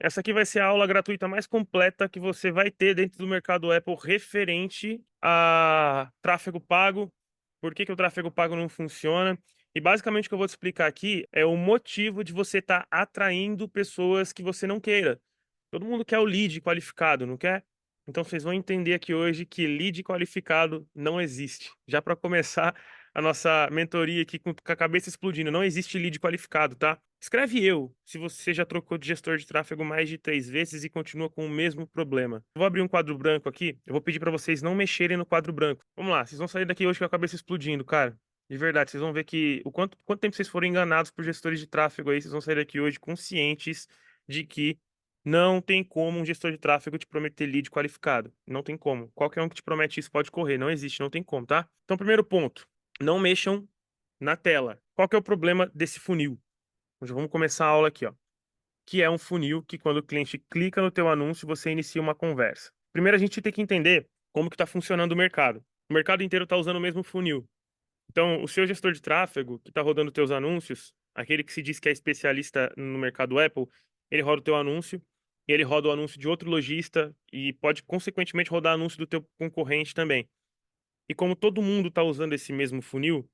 Essa aqui vai ser a aula gratuita mais completa que você vai ter dentro do mercado Apple referente a tráfego pago, por que que o tráfego pago não funciona. E basicamente o que eu vou te explicar aqui é o motivo de você estar atraindo pessoas que você não queira. Todo mundo quer o lead qualificado, não quer? Então vocês vão entender aqui hoje que lead qualificado não existe. Já para começar a nossa mentoria aqui com a cabeça explodindo, não existe lead qualificado, tá? Escreve eu, se você já trocou de gestor de tráfego mais de 3 vezes e continua com o mesmo problema. Eu vou abrir um quadro branco aqui, eu vou pedir para vocês não mexerem no quadro branco. Vamos lá, vocês vão sair daqui hoje com a cabeça explodindo, cara. De verdade, vocês vão ver que o quanto tempo vocês foram enganados por gestores de tráfego aí, vocês vão sair daqui hoje conscientes de que não tem como um gestor de tráfego te prometer lead qualificado. Não tem como. Qualquer um que te promete isso pode correr. Não existe, não tem como, tá? Então, primeiro ponto, não mexam na tela. Qual que é o problema desse funil? Já vamos começar a aula aqui, ó. Que é um funil que quando o cliente clica no teu anúncio, você inicia uma conversa. Primeiro a gente tem que entender como que está funcionando o mercado. O mercado inteiro está usando o mesmo funil. Então, o seu gestor de tráfego que está rodando teus anúncios, aquele que se diz que é especialista no mercado Apple, ele roda o teu anúncio, e ele roda o anúncio de outro lojista e pode, consequentemente, rodar anúncio do teu concorrente também. E como todo mundo está usando esse mesmo funil,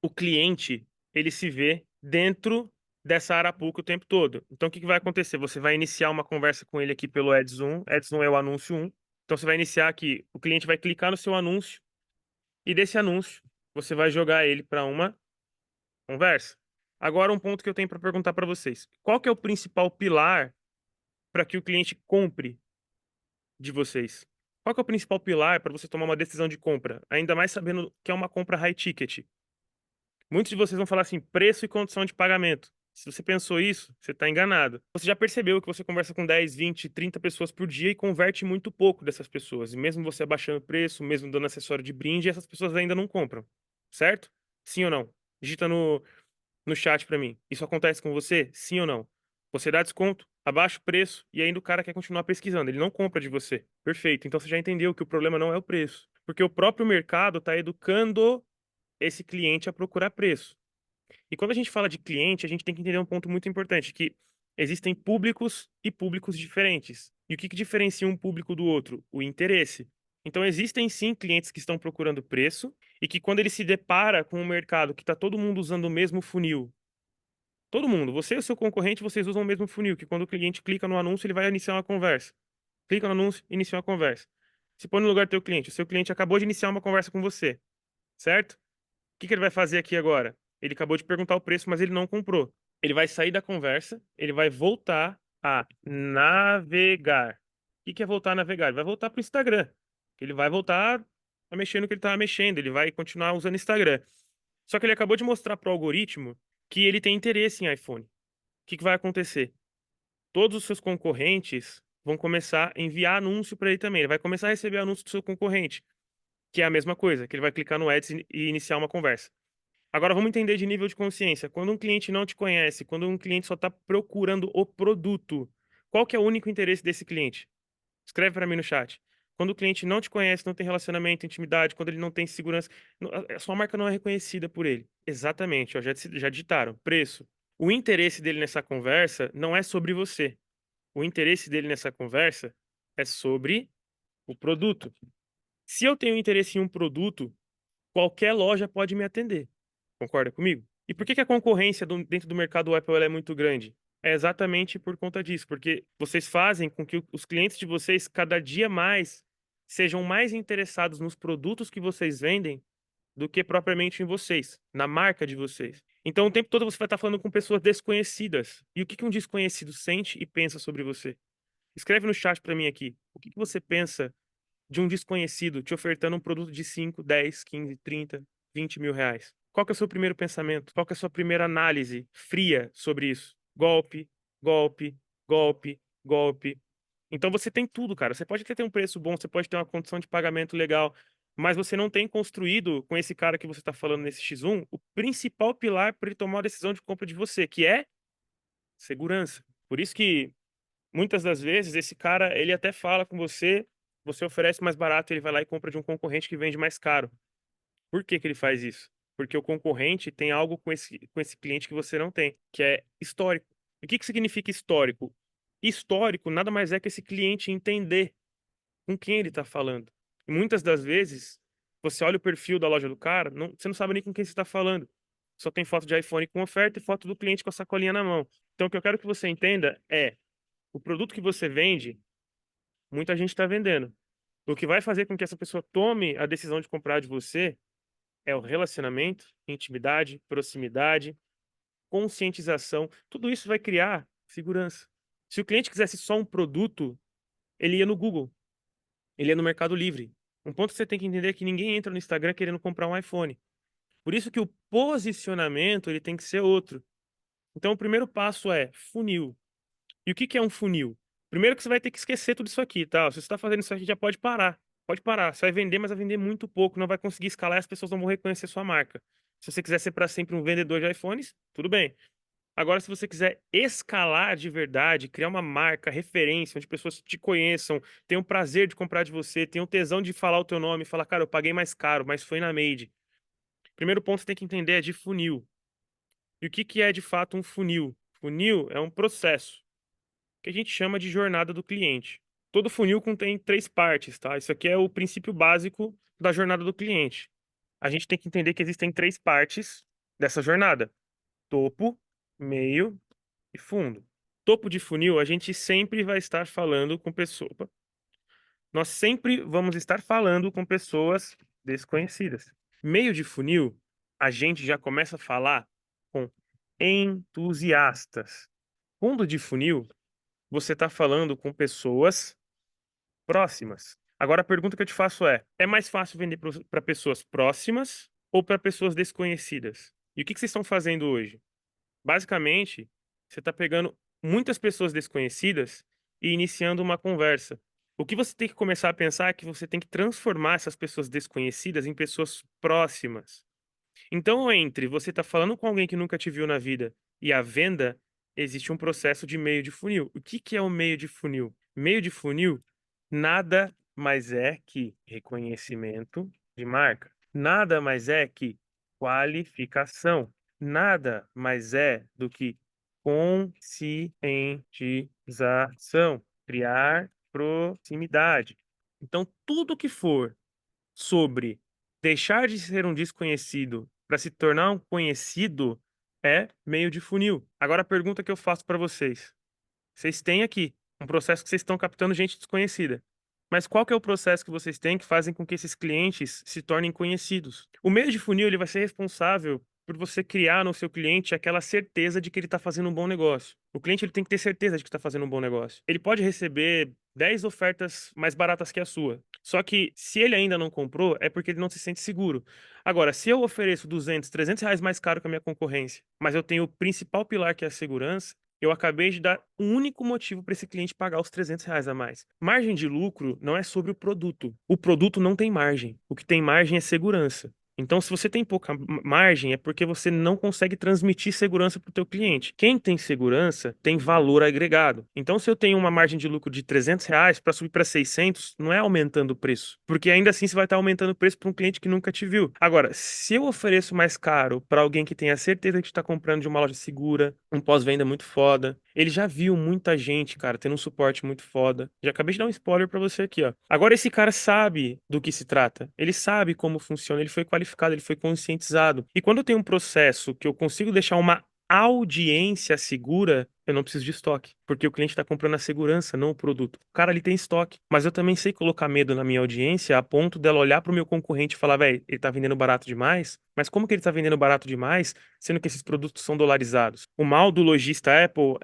o cliente, ele se vê dentro dessa arapuca o tempo todo. Então, o que que vai acontecer? Você vai iniciar uma conversa com ele aqui pelo Ads 1. Ads 1 é o anúncio 1. Então, você vai iniciar aqui, o cliente vai clicar no seu anúncio, e desse anúncio, você vai jogar ele para uma conversa. Agora, um ponto que eu tenho para perguntar para vocês. Qual que é o principal pilar para que o cliente compre de vocês? Qual que é o principal pilar para você tomar uma decisão de compra? Ainda mais sabendo que é uma compra high ticket. Muitos de vocês vão falar assim, preço e condição de pagamento. Se você pensou isso, você está enganado. Você já percebeu que você conversa com 10, 20, 30 pessoas por dia e converte muito pouco dessas pessoas. E mesmo você abaixando o preço, mesmo dando acessório de brinde, essas pessoas ainda não compram. Certo? Sim ou não? Digita no chat para mim. Isso acontece com você? Sim ou não? Você dá desconto, abaixa o preço e ainda o cara quer continuar pesquisando. Ele não compra de você. Perfeito. Então você já entendeu que o problema não é o preço. Porque o próprio mercado está educando esse cliente a procurar preço. E quando a gente fala de cliente, a gente tem que entender um ponto muito importante, que existem públicos e públicos diferentes. E o que que diferencia um público do outro? O interesse. Então existem sim clientes que estão procurando preço e que quando ele se depara com um mercado que está todo mundo usando o mesmo funil, todo mundo, você e o seu concorrente, vocês usam o mesmo funil, que quando o cliente clica no anúncio, ele vai iniciar uma conversa. Clica no anúncio, inicia uma conversa. Se põe no lugar do teu cliente, o seu cliente acabou de iniciar uma conversa com você, certo? O que que ele vai fazer aqui agora? Ele acabou de perguntar o preço, mas ele não comprou. Ele vai sair da conversa, ele vai voltar a navegar. O que que é voltar a navegar? Ele vai voltar para o Instagram. Ele vai voltar a mexer no que ele estava mexendo, ele vai continuar usando Instagram. Só que ele acabou de mostrar para o algoritmo que ele tem interesse em iPhone. O que que vai acontecer? Todos os seus concorrentes vão começar a enviar anúncio para ele também. Ele vai começar a receber anúncio do seu concorrente, que é a mesma coisa, que ele vai clicar no Ads e iniciar uma conversa. Agora vamos entender de nível de consciência. Quando um cliente não te conhece, quando um cliente só está procurando o produto, qual que é o único interesse desse cliente? Escreve para mim no chat. Quando o cliente não te conhece, não tem relacionamento, intimidade, quando ele não tem segurança, a sua marca não é reconhecida por ele. Exatamente, ó, já digitaram. Preço. O interesse dele nessa conversa não é sobre você. O interesse dele nessa conversa é sobre o produto. Se eu tenho interesse em um produto, qualquer loja pode me atender. Concorda comigo? E por que que a concorrência dentro do mercado Apple ela é muito grande? É exatamente por conta disso, porque vocês fazem com que os clientes de vocês cada dia mais sejam mais interessados nos produtos que vocês vendem do que propriamente em vocês, na marca de vocês. Então, o tempo todo você vai estar falando com pessoas desconhecidas. E o que que um desconhecido sente e pensa sobre você? Escreve no chat para mim aqui. O que que você pensa de um desconhecido te ofertando um produto de 5, 10, 15, 30, 20 mil reais? Qual que é o seu primeiro pensamento? Qual que é a sua primeira análise fria sobre isso? Golpe, golpe, golpe, golpe. Então você tem tudo, cara. Você pode até ter um preço bom, você pode ter uma condição de pagamento legal, mas você não tem construído com esse cara que você está falando nesse X1 o principal pilar para ele tomar a decisão de compra de você, que é segurança. Por isso que muitas das vezes esse cara, ele até fala com você, você oferece mais barato, ele vai lá e compra de um concorrente que vende mais caro. Por que que ele faz isso? Porque o concorrente tem algo com esse cliente que você não tem, que é histórico. E o que que significa histórico? Histórico nada mais é que esse cliente entender com quem ele está falando. E muitas das vezes, você olha o perfil da loja do cara, você não sabe nem com quem você está falando. Só tem foto de iPhone com oferta e foto do cliente com a sacolinha na mão. Então, o que eu quero que você entenda é: o produto que você vende, muita gente está vendendo. O que vai fazer com que essa pessoa tome a decisão de comprar de você é o relacionamento, intimidade, proximidade, conscientização. Tudo isso vai criar segurança. Se o cliente quisesse só um produto, ele ia no Google, ele ia no Mercado Livre. Um ponto que você tem que entender é que ninguém entra no Instagram querendo comprar um iPhone. Por isso que o posicionamento ele tem que ser outro. Então, o primeiro passo é funil. E o que que é um funil? Primeiro que você vai ter que esquecer tudo isso aqui, tá? Se você está fazendo isso aqui, já pode parar. Pode parar. Você vai vender, mas vai vender muito pouco. Não vai conseguir escalar e as pessoas não vão reconhecer sua marca. Se você quiser ser para sempre um vendedor de iPhones, tudo bem. Agora, se você quiser escalar de verdade, criar uma marca, referência, onde pessoas te conheçam, tenham prazer de comprar de você, tenham tesão de falar o teu nome, falar, cara, eu paguei mais caro, mas foi na Made. Primeiro ponto que você tem que entender é de funil. E o que que é de fato um funil? Funil é um processo que a gente chama de jornada do cliente. Todo funil contém três partes, tá? Isso aqui é o princípio básico da jornada do cliente. A gente tem que entender que existem três partes dessa jornada: topo, meio e fundo. Topo de funil, a gente sempre vai estar falando com pessoas. Nós sempre vamos estar falando com pessoas desconhecidas. Meio de funil, a gente já começa a falar com entusiastas. Fundo de funil, você está falando com pessoas próximas. Agora a pergunta que eu te faço é mais fácil vender para pessoas próximas ou para pessoas desconhecidas? E o que que vocês estão fazendo hoje? Basicamente, você está pegando muitas pessoas desconhecidas e iniciando uma conversa. O que você tem que começar a pensar é que você tem que transformar essas pessoas desconhecidas em pessoas próximas. Então, entre você estar falando com alguém que nunca te viu na vida e a venda, existe um processo de meio de funil. O que que é o meio de funil? Meio de funil nada mais é que reconhecimento de marca. Nada mais é que qualificação. Nada mais é do que conscientização, criar proximidade. Então, tudo que for sobre deixar de ser um desconhecido para se tornar um conhecido é meio de funil. Agora a pergunta que eu faço para vocês: vocês têm aqui um processo que vocês estão captando gente desconhecida. Mas qual que é o processo que vocês têm que fazem com que esses clientes se tornem conhecidos? O meio de funil ele vai ser responsável por você criar no seu cliente aquela certeza de que ele está fazendo um bom negócio. O cliente ele tem que ter certeza de que está fazendo um bom negócio. Ele pode receber 10 ofertas mais baratas que a sua. Só que se ele ainda não comprou, é porque ele não se sente seguro. Agora, se eu ofereço 200, 300 reais mais caro que a minha concorrência, mas eu tenho o principal pilar que é a segurança, eu acabei de dar um único motivo para esse cliente pagar os 300 reais a mais. Margem de lucro não é sobre o produto. O produto não tem margem. O que tem margem é segurança. Então, se você tem pouca margem, é porque você não consegue transmitir segurança para o teu cliente. Quem tem segurança tem valor agregado. Então, se eu tenho uma margem de lucro de 300 reais para subir para 600, não é aumentando o preço. Porque ainda assim você vai estar aumentando o preço para um cliente que nunca te viu. Agora, se eu ofereço mais caro para alguém que tem a certeza que está comprando de uma loja segura, um pós-venda muito foda, ele já viu muita gente, cara, tendo um suporte muito foda. Já acabei de dar um spoiler para você aqui, ó. Agora esse cara sabe do que se trata. Ele sabe como funciona, ele foi qualificado, ele foi conscientizado. E quando eu tenho um processo que eu consigo deixar uma audiência segura, eu não preciso de estoque, porque o cliente está comprando a segurança, não o produto. O cara ali tem estoque, mas eu também sei colocar medo na minha audiência a ponto dela olhar para o meu concorrente e falar, velho, ele tá vendendo barato demais, mas como que ele tá vendendo barato demais, sendo que esses produtos são dolarizados? O mal do lojista Apple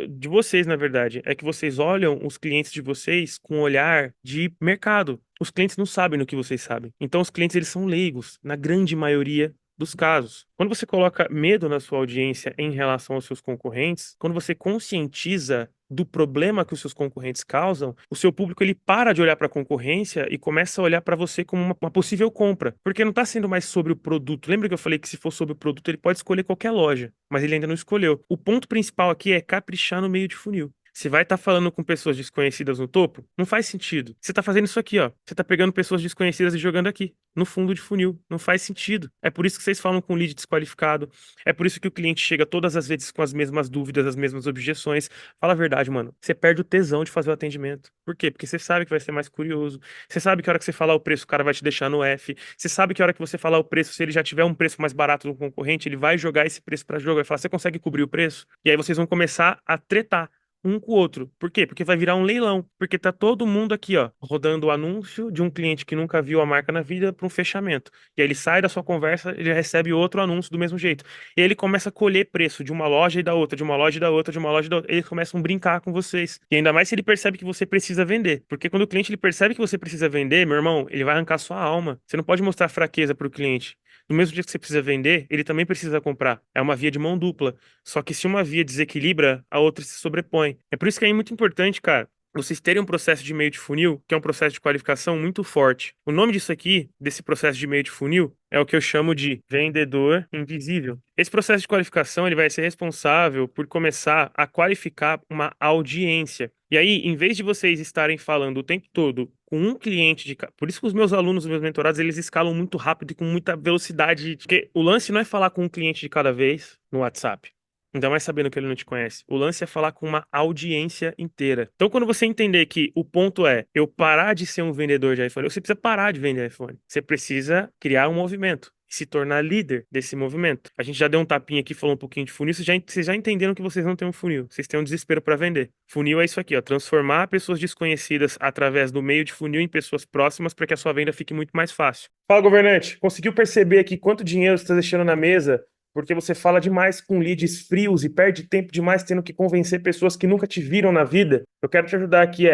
de vocês, na verdade, é que vocês olham os clientes de vocês com um olhar de mercado. Os clientes não sabem no que vocês sabem. Então os clientes eles são leigos, na grande maioria dos casos. Quando você coloca medo na sua audiência em relação aos seus concorrentes, quando você conscientiza do problema que os seus concorrentes causam, o seu público ele para de olhar para a concorrência e começa a olhar para você como uma possível compra, porque não está sendo mais sobre o produto. Lembra que eu falei que se for sobre o produto ele pode escolher qualquer loja, mas ele ainda não escolheu. O ponto principal aqui é caprichar no meio de funil. Você vai estar falando com pessoas desconhecidas no topo? Não faz sentido. Você tá fazendo isso aqui, ó. Você tá pegando pessoas desconhecidas e jogando aqui, no fundo de funil. Não faz sentido. É por isso que vocês falam com lead desqualificado. É por isso que o cliente chega todas as vezes com as mesmas dúvidas, as mesmas objeções. Fala a verdade, mano. Você perde o tesão de fazer o atendimento. Por quê? Porque você sabe que vai ser mais curioso. Você sabe que a hora que você falar o preço, o cara vai te deixar no F. Você sabe que a hora que você falar o preço, se ele já tiver um preço mais barato do concorrente, ele vai jogar esse preço para jogo, vai falar: você consegue cobrir o preço? E aí vocês vão começar a tretar um com o outro. Por quê? Porque vai virar um leilão. Porque tá todo mundo aqui, ó, rodando o anúncio de um cliente que nunca viu a marca na vida para um fechamento. E aí ele sai da sua conversa, ele recebe outro anúncio do mesmo jeito. E aí ele começa a colher preço de uma loja e da outra, de uma loja e da outra, de uma loja e da outra. Eles começam a brincar com vocês. E ainda mais se ele percebe que você precisa vender. Porque quando o cliente ele percebe que você precisa vender, meu irmão, ele vai arrancar sua alma. Você não pode mostrar fraqueza para o cliente. No mesmo dia que você precisa vender, ele também precisa comprar. É uma via de mão dupla. Só que se uma via desequilibra, a outra se sobrepõe. É por isso que é muito importante, cara, vocês terem um processo de meio de funil, que é um processo de qualificação muito forte. O nome disso aqui, desse processo de meio de funil, é o que eu chamo de vendedor invisível. Esse processo de qualificação, ele vai ser responsável por começar a qualificar uma audiência. E aí, em vez de vocês estarem falando o tempo todo com um cliente de... Por isso que os meus alunos, os meus mentorados, eles escalam muito rápido e com muita velocidade. Porque o lance não é falar com um cliente de cada vez no WhatsApp. Ainda mais sabendo que ele não te conhece. O lance é falar com uma audiência inteira. Então, quando você entender que o ponto é eu parar de ser um vendedor de iPhone, você precisa parar de vender iPhone. Você precisa criar um movimento. Se tornar líder desse movimento. A gente já deu um tapinha aqui, falou um pouquinho de funil. Vocês já entenderam que vocês não têm um funil. Vocês têm um desespero para vender. Funil é isso aqui, ó. Transformar pessoas desconhecidas através do meio de funil em pessoas próximas para que a sua venda fique muito mais fácil. Fala, governante. Conseguiu perceber aqui quanto dinheiro você está deixando na mesa porque você fala demais com leads frios e perde tempo demais tendo que convencer pessoas que nunca te viram na vida? Eu quero te ajudar aqui,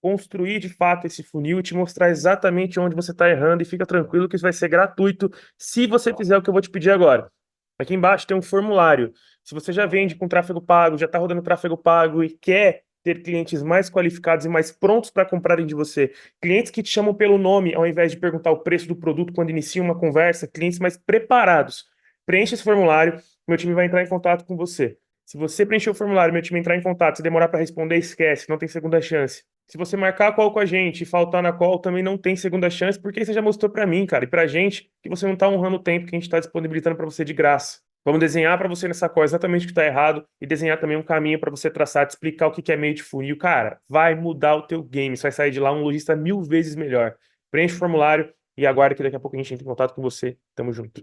construir de fato esse funil e te mostrar exatamente onde você está errando, e fica tranquilo que isso vai ser gratuito se você fizer o que eu vou te pedir agora. Aqui embaixo tem um formulário. Se você já vende com tráfego pago, já está rodando tráfego pago e quer ter clientes mais qualificados e mais prontos para comprarem de você, clientes que te chamam pelo nome ao invés de perguntar o preço do produto quando iniciam uma conversa, clientes mais preparados. Preencha esse formulário, meu time vai entrar em contato com você. Se você preencher o formulário, meu time entrar em contato, se demorar para responder, esquece, não tem segunda chance. Se você marcar a call com a gente e faltar na call, também não tem segunda chance, porque você já mostrou para mim, cara, e pra gente, que você não tá honrando o tempo que a gente tá disponibilizando para você de graça. Vamos desenhar para você nessa call exatamente o que tá errado e desenhar também um caminho para você traçar, te explicar o que é meio de funil. Cara, vai mudar o teu game, você vai sair de lá um lojista 1000 vezes melhor. Preenche o formulário e aguarde que daqui a pouco a gente entra em contato com você. Tamo junto.